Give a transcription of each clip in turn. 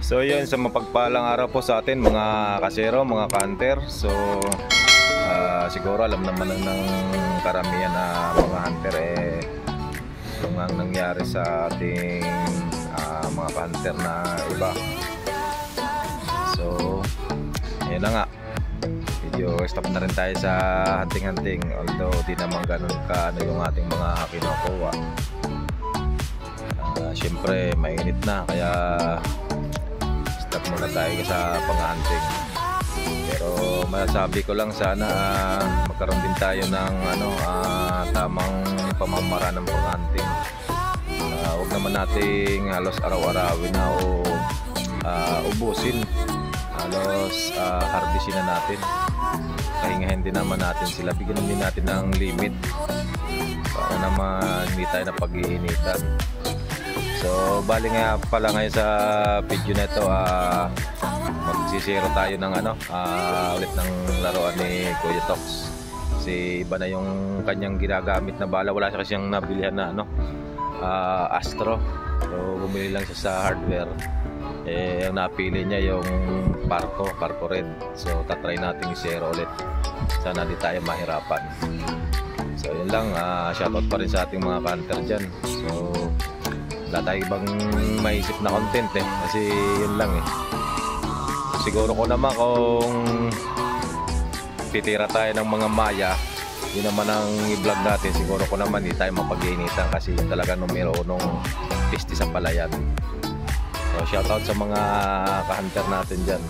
So yun, sa mapagpalang araw po sa atin mga kasero, mga hunter. So siguro alam naman ng karamihan na mga hunter yung ang nangyari sa ating mga hunter na iba. So ayun na nga, medyo stop na rin tayo sa hunting-hunting, although di naman ganun ka yung ating mga kinukuha. Siyempre mainit na, kaya stop muna tayo sa pang-hunting. Pero masasabi ko lang, sana magkaroon din tayo ng tamang pamamara ng pang-hunting. Huwag naman nating halos araw-arawin na o ubusin, halos harvestin na natin. Pahingahin din naman natin sila, bigyan din natin ng limit para naman hindi tayo na pag-iinitan. So bali nga pala ngayon sa video na ito, magsisiro tayo ng ulit ng laruan ni Kuya Tox. Kasi iba na yung kanyang ginagamit na bala, wala siya kasiyang nabilihan na Astro. So bumili lang siya sa hardware. Ang napili niya yung Parco Red. So tatry natin i-zero ulit, sana di tayo mahirapan. So yun lang, shoutout pa rin sa ating mga hunter dyan. So wala tayo ibang maisip na content kasi yun lang So, siguro ko naman kung titira tayo ng mga maya, yun naman ang i-vlog natin. Siguro ko naman hindi tayo mapag-iinitan kasi yun talaga numero unong piste sa palayan. So shoutout sa mga ka-hunter natin dyan.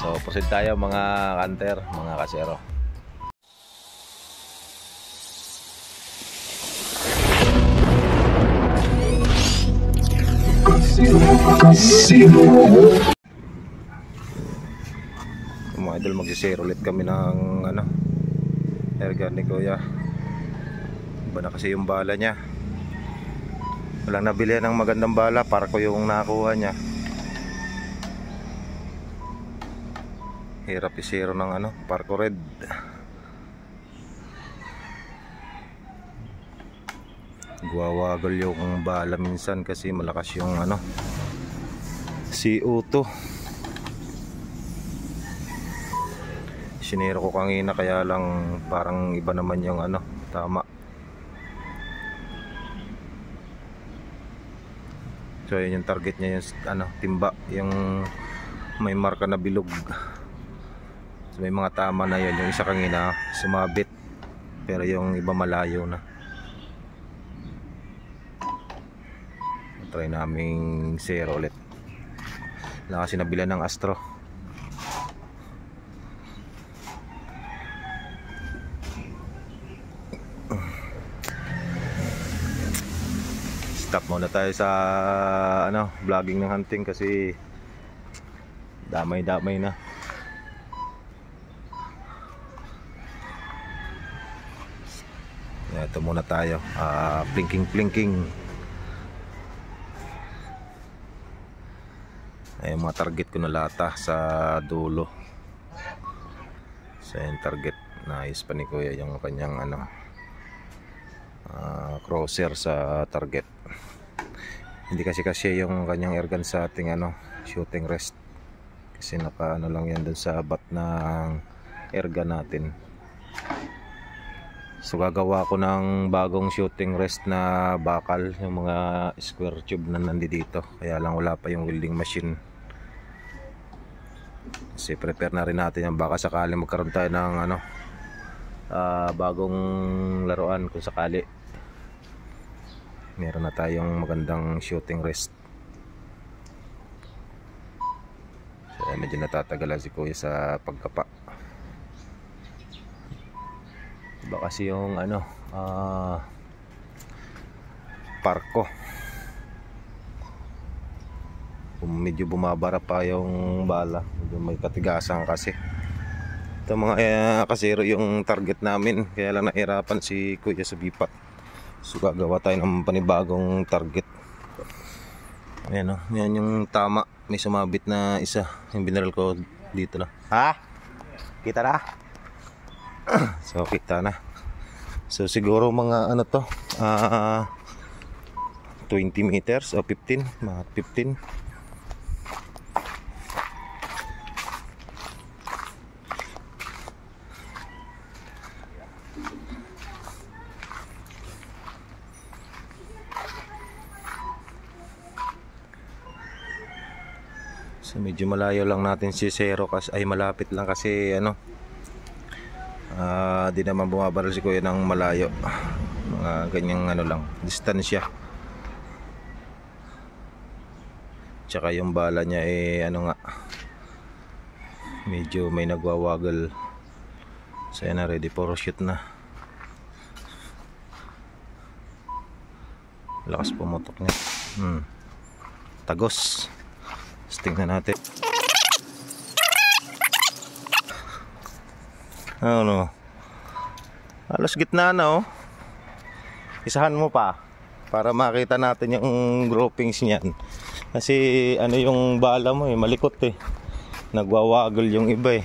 So proceed tayo mga hunter, mga kasero. Mga idol, magsisero ulit kami ng airgun ni Kuya. Iba na kasi yung bala niya, walang nabili ng magandang bala, para ko yung nakuha niya. Hirap isero ng Parco Red. Guwawagol yung bala minsan kasi malakas yung CO2. Sinero ko kanina, kaya lang parang iba naman yung tama. So yun yung target niya, yung timba, yung may marka na bilog. So, may mga tama na yun. Yung isa kanina sumabit, pero yung iba malayo na. Try naming zero ulit. Wala kasi nabila ng Astro. Stop muna tayo sa vlogging ng hunting kasi damay-damay na. Ito muna tayo, plinking. Ay, mga target ko na lata sa dulo. So yung target, naayos pa ni Kuya yung kanyang crosser sa target. Hindi kasi yung kanyang airgun sa ating shooting rest, kasi naka lang yan dun sa bat ng airgun natin. So gagawa ko ng bagong shooting rest na bakal, yung mga square tube na nandito, kaya lang wala pa yung welding machine. Kasi prepare na rin natin yung baka sakali magkaroon tayo ng bagong laruan, kung sakali meron na tayong magandang shooting rest. So medyo natatagalan si Kuya sa pagkapa. Iba kasi yung Parco, medyo bumabara pa yung bala, medyo may katigasan kasi. Ito mga kasero yung target namin, kaya lang nahirapan si Kuya sa bipat. So gagawa tayo ng panibagong target. Ayan yan yung tama, may sumabit na isa, yung binaril ko dito na. Kita na? So kita na. So siguro mga 20 meters o 15, mga 15. So medyo malayo lang natin si Zero kasi ay malapit lang kasi ano, di naman bumabaril si Kuya ng malayo, mga ganyang ano lang, distansya. Tsaka yung bala niya ano nga, medyo may nagwawagal. So yan na, ready for shoot na. Lakas pumutok niya. Tagos. Tingnan natin. Ano? Halos gitna na oh. Isahan mo pa para makita natin yung groupings niyan. Kasi ano yung bala mo malikot nagwawagol yung iba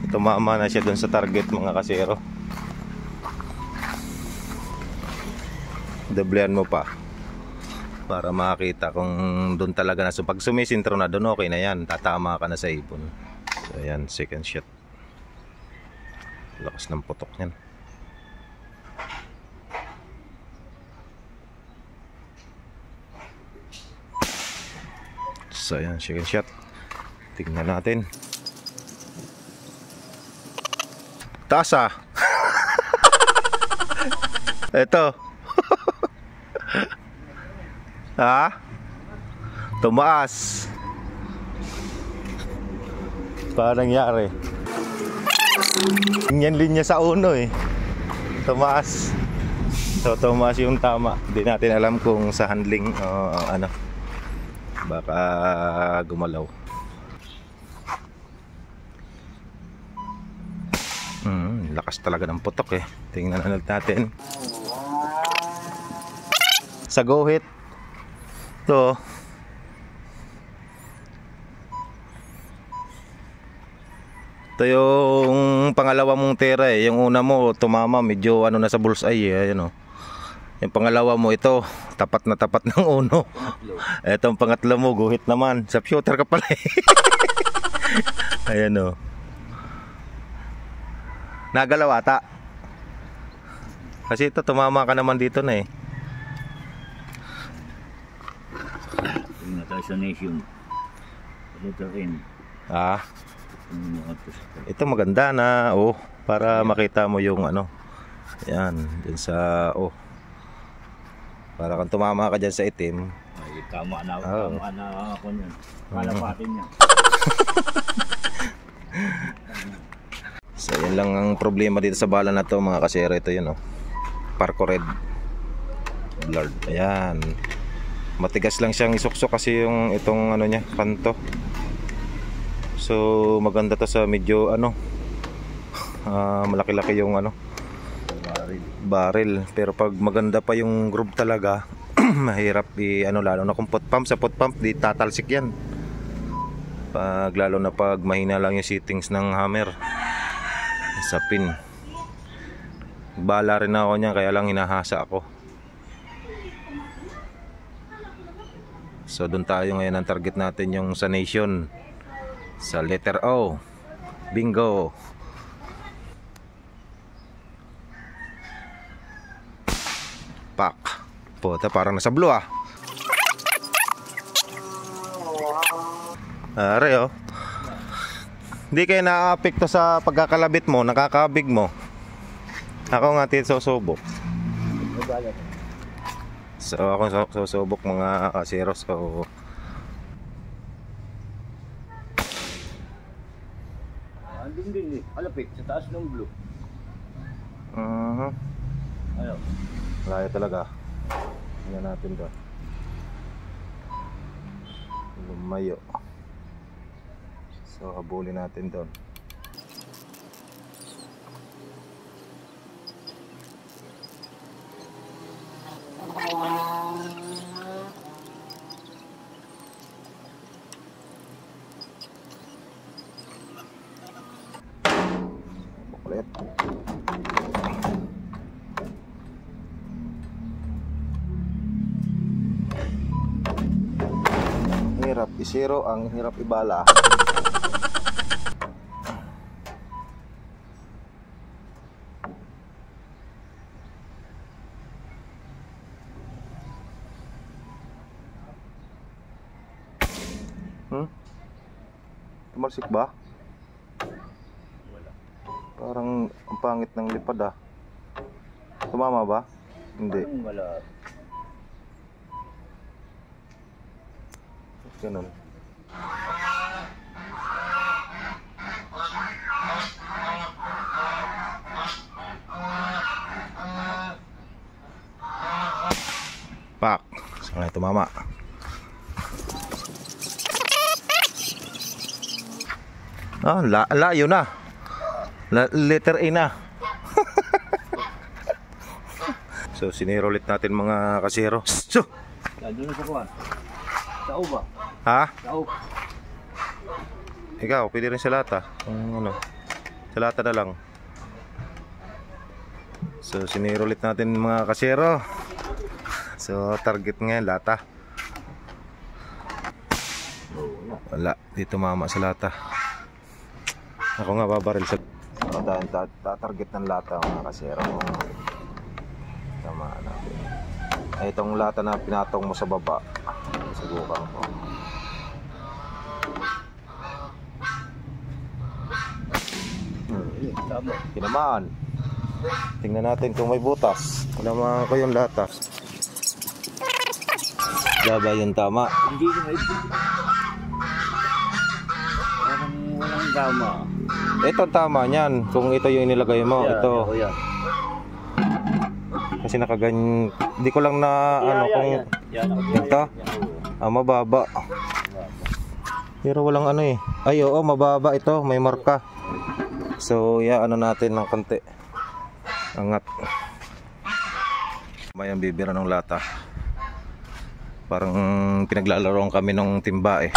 Tumama na siya dun sa target mga kasero. Doblehan mo pa para makita kung doon talaga na. So pag sumisintro na doon, okay na yan, tatama ka na sa ipon. So ayan, second shot. Lakas ng putok yan. So ayan, second shot. Tingnan natin. Taas Ito. Ha? Tumaas. Paano nangyari? Linya sa uno Tumaas. So tumaas yung tama. Hindi natin alam kung sa handling ano. Baka gumalaw. Lakas talaga ng putok Tingnan natin. Sa guhit. Ito. Ito yung pangalawa mong tera Yung una mo tumama medyo ano na sa bullseye Ayan Yung pangalawa mo ito tapat na tapat ng uno. Itong pangatlo mo guhit naman. Sa shooter ka pala Ayan Nagalaw ata. Kasi ito tumama ka naman dito na Assassination. Letter N. Ito maganda na para makita mo yung ano. Yan, dun sa para kang tumama ka dyan sa itim. Ay, tama na ako niyan. Kalapatin niya. So yan lang ang problema dito sa bala na to mga kasera. Ito yun Parco Red Blurred. Ayan. Matigas lang siyang isuksok kasi yung itong ano niya, kanto. So maganda to sa medyo malaki-laki yung barrel. Pero pag maganda pa yung groove talaga mahirap lalo na kung pot pump. Sa pot pump di tatalsik yan. Lalo na pag mahina lang yung settings ng hammer sa pin. Bala rin ako niyan kaya lang hinahasa ako. So doon tayo ngayon, ang target natin yung sa Nation, sa letter O. Bingo. Pak. Puta, parang nasa blue Are Hindi kayo na-apekto sa pagkakalabit mo, nakakabig mo. Ako nga susubok. So ako susubok mga kasero. So andun din alapit sa taas ng blue. Ano? Layo talaga. Tingnan natin doon. Lumayo. So habulin natin doon. Ulit. Hirap isiro, ang hirap ibala. Tumalsik ba? Wala. Parang ang pangit ng lipad ah. Tumama ba? Hindi. Wala. Ganun. Pak. Saan nga tumama? Ah, layo na. Letter A na. So, siniro ulit natin mga kasero. So, Doon na sa kuwan. Sa uba. ha? Sa uba. Ikaw, pwede rin sa lata. Ano? Sa lata na lang. So, siniro ulit natin mga kasero. So, target ngayon, lata. Wala, dito mama sa lata. Ako nga babaril sa... Dahil tatarget ng lata mga kasero. Tama natin. Ay, itong lata na pinatong mo sa baba. Subukan ko. Tama. Tinamaan. Tingnan natin kung may butas. Tinamaan ko yung lata. Gaba yung tama. Hindi ko may... Parang walang gama. Ito ang tama niyan. Kung ito yung inilagay mo. Yan, Ito. yan. Kasi nakaganyan. Hindi ko lang na ano kung... Ito? Mababa. Pero walang ano eh. Ay oo, mababa ito. May marka. So, ano natin ng konti. Angat. May ang bibira ng lata. Parang pinaglalaroan kami ng timba eh.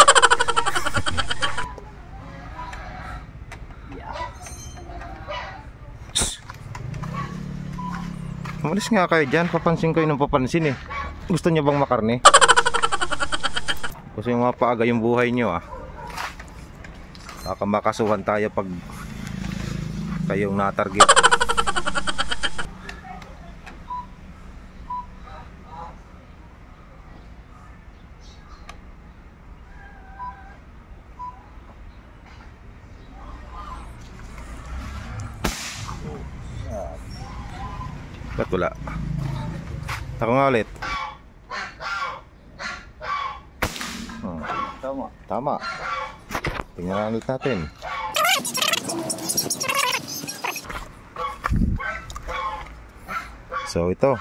Umalis nga kayo dyan. Papansin ko yun ng papansin eh. Gusto niyo bang makarne? Gusto nyo mapaaga yung buhay nyo ah. Baka makasuhan tayo pag kayong natarget. Ba't wala? Ako nga ulit. Tama. Tama. Tingnan ulit natin. So ito.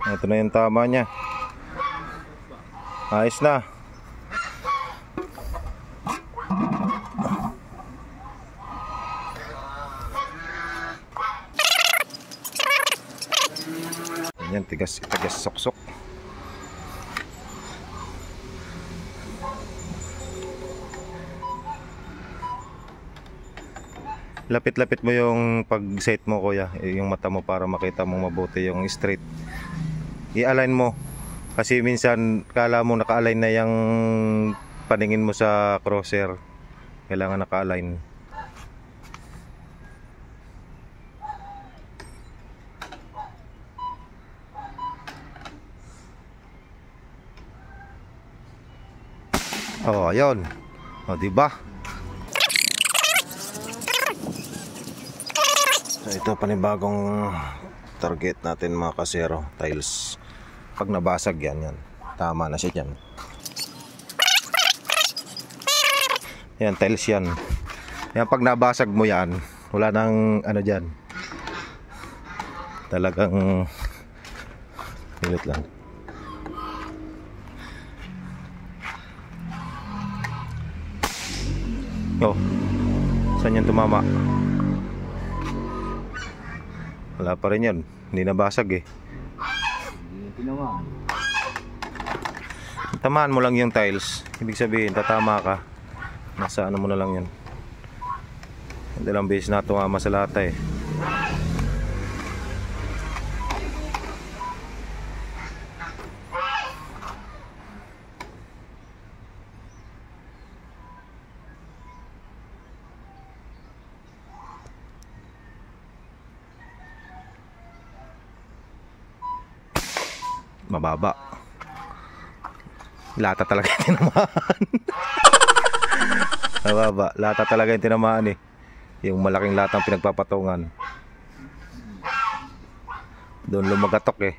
Ito na yung tama niya. Ayos na. Yan, tigas sok-sok. Lapit-lapit mo yung pag-set mo kuya, yung mata mo para makita mo mabuti yung straight. I-align mo. Kasi minsan kala mo naka-align na yung paningin mo sa crosshair. Kailangan naka-align. Oh, ayun. Oh, di ba? So, ito panibagong target natin mga kasero, tiles. Pag nabasag yan. Tama na siya diyan. Yan, tiles yan. Yan, pag nabasag mo yan, wala nang ano diyan. Talagang pilit lang. Oh, saan yan tumama? Wala pa rin yan. Hindi nabasag eh. Hindi tinamaan. Tamaan mo lang yung tiles. Ibig sabihin, tatama ka. Nasa ano mo na lang yan. Dalang beses na tumama sa lata eh. Mababa. Lata talaga tinamaan. Mababa. Lata talaga yung tinamaan eh. Yung malaking latang pinagpapatungan. Doon lumagatok eh.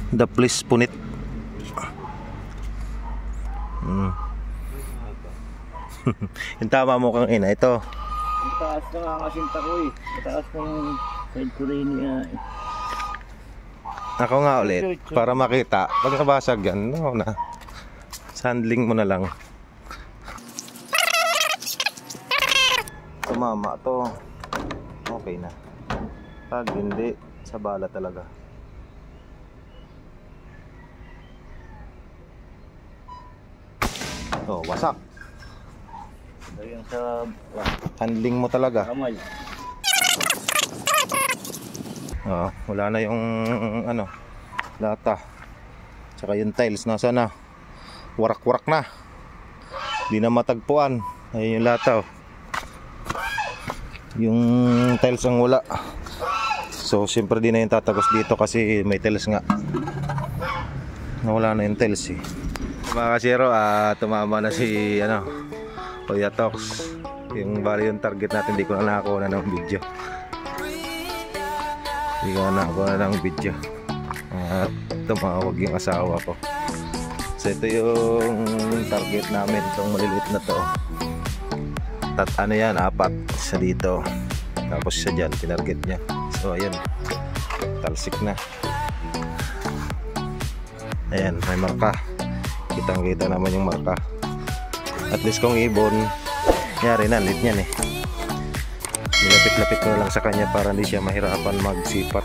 The police punit. Yung tama mo kang ina. Ito. Ang taas na nga kasinta ko eh. Mataas ng side ko rin niya eh. Ako nga ulit. Para makita. Pag nabasag yan, no na. Sandling mo na lang. Tumama to. Okay na. Pag hindi, sa bala talaga. Oh, wasak. So yung sa Handling mo talaga. kamay. Oh, wala na yung ano, lata. Tsaka yung tiles nasa na. Warak-warak na. Di na matagpuan. Ayun yung lata oh. Yung tiles ang wala. So siyempre di na yung tatagos dito kasi may tiles nga. Nawala na yung tiles eh. Mga kasero, tumama na si ano, Kuya Tox. Yung bali yung target natin, hindi ko na nakakuha ng video. Hindi ko na nakakuha ng video. At tumawag yung asawa ko. So ito yung target namin, itong maliliit na to. Ano yan, 4 sa dito. Tapos siya dyan, tinarget niya. So ayun, talsik na. Ayan, may marka. Kitang kita naman yung marka. At least kung ibon, yari na, lit niyan eh. Nilapit-lapit ko lang sa kanya para hindi siya mahirapan magsipat.